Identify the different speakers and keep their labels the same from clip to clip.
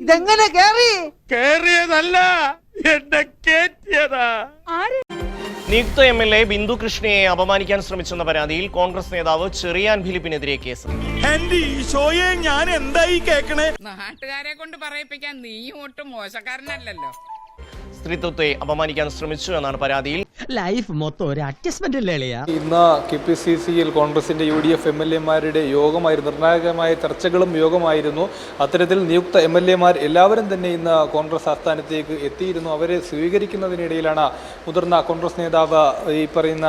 Speaker 1: ഇതെങ്ങനെ
Speaker 2: കേറിയതല്ല, എന്നെ കേറ്റിയതാ.
Speaker 3: നിയുക്ത MLA ബിന്ദു കൃഷ്ണയെ അപമാനിക്കാൻ ശ്രമിച്ചെന്ന പരാതിയിൽ കോൺഗ്രസ് നേതാവ് ചെറിയാൻ ഫിലിപ്പിനെതിരെ കേസ്.
Speaker 2: എന്റെ ഈശോയെ, ഞാൻ എന്തായി കേക്കണേ?
Speaker 4: നാട്ടുകാരെ കൊണ്ട് പറയിപ്പിക്കാൻ നീയും ഒട്ടും മോശക്കാരനല്ലല്ലോ.
Speaker 3: സ്ത്രീത്വത്തെ അപമാനിക്കാൻ ശ്രമിച്ചു എന്നാണ് പരാതിയിൽ.
Speaker 1: ലൈഫ് മൊത്തം ഒരു അഡ്ജസ്റ്റ്മെന്റ് അല്ലേ?
Speaker 5: ഇന്ന് KPCCയിൽ കോൺഗ്രസിന്റെ UDF MLA-മാരുടെ യോഗമായിരുന്നു. നിർണായകമായ ചർച്ചകളും യോഗമായിരുന്നു. അത്തരത്തിൽ നിയുക്ത MLA-മാർ എല്ലാവരും തന്നെ ഇന്ന് കോൺഗ്രസ് ആസ്ഥാനത്തേക്ക് എത്തിയിരുന്നു. അവരെ സ്വീകരിക്കുന്നതിനിടയിലാണ് മുതിർന്ന കോൺഗ്രസ് നേതാവ് ഈ പറയുന്ന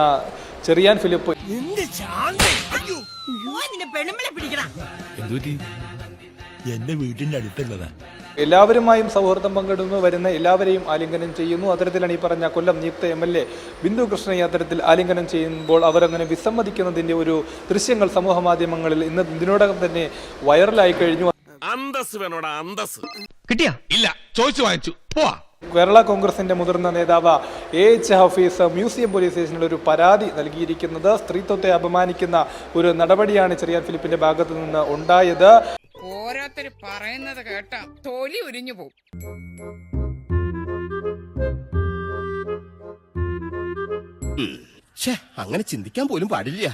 Speaker 5: ചെറിയാൻ ഫിലിപ്പ്
Speaker 2: എന്റെ വീട്ടിന്റെ അടുത്തുള്ളതാ.
Speaker 5: എല്ലാവരുമായും സൗഹൃദം പങ്കിടുന്നു, വരുന്ന എല്ലാവരെയും ആലിംഗനം ചെയ്യുന്നു. അത്തരത്തിലാണ് ഈ പറഞ്ഞ കൊല്ലം നിയുക്ത MLA ബിന്ദു കൃഷ്ണയെ അത്തരത്തിൽ ആലിംഗനം ചെയ്യുമ്പോൾ അവരങ്ങനെ വിസമ്മതിക്കുന്നതിന്റെ ഒരു ദൃശ്യങ്ങൾ സമൂഹ മാധ്യമങ്ങളിൽ ഇന്ന് ഇതിനോടകം തന്നെ വൈറലായി കഴിഞ്ഞു.
Speaker 2: അന്തസ് വേണോടാ, അന്തസ്.
Speaker 6: കിട്ടിയാ? ഇല്ല, ചോദിച്ചു വാങ്ങിച്ചു. പോവാ.
Speaker 5: കേരള കോൺഗ്രസിന്റെ മുതിർന്ന നേതാവ് AH ഹഫീസ് മ്യൂസിയം പോലീസ് സ്റ്റേഷനിൽ ഒരു പരാതി നൽകിയിരിക്കുന്നത് സ്ത്രീത്വത്തെ അപമാനിക്കുന്ന ഒരു നടപടിയാണ് ചെറിയാൻ ഫിലിപ്പിന്റെ ഭാഗത്തു നിന്ന് ഉണ്ടായത്.
Speaker 4: ഓരോരുത്തർ പറയുന്നത് കേട്ടാ തൊലി ഉരിഞ്ഞു പോകും.
Speaker 2: അങ്ങനെ ചിന്തിക്കാൻ പോലും പാടില്ല.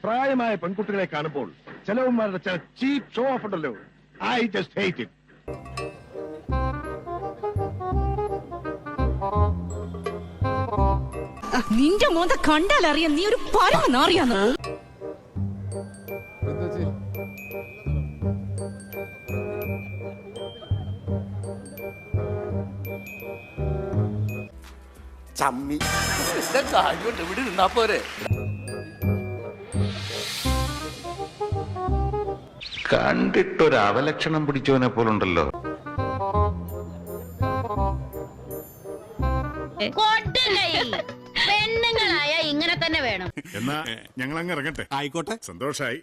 Speaker 6: പ്രായമായ പെൺകുട്ടികളെ കാണുമ്പോൾ ചിലവന്മാരുടെ ചില ചീപ്പ് ഷോ ഓഫ് ഉണ്ടല്ലോ. I just hate it.
Speaker 7: നിന്റെ മോന്ത കണ്ടാലറിയാം നീ ഒരു പരമനാറിയാന്ന്.
Speaker 2: ചമ്മി കാര്യമുണ്ട്, ഇവിടെ ഇരുന്നാ പോരെ.
Speaker 8: കണ്ടിട്ടൊരു അവലക്ഷണം പിടിച്ചവനെ പോലുണ്ടല്ലോ.
Speaker 7: പെണ്ണുങ്ങളായ ഇങ്ങനെ തന്നെ വേണം.
Speaker 6: എന്നാ ഞങ്ങൾ അങ്ങ് ഇറങ്ങട്ടെ.
Speaker 2: ആയിക്കോട്ടെ,
Speaker 6: സന്തോഷായി.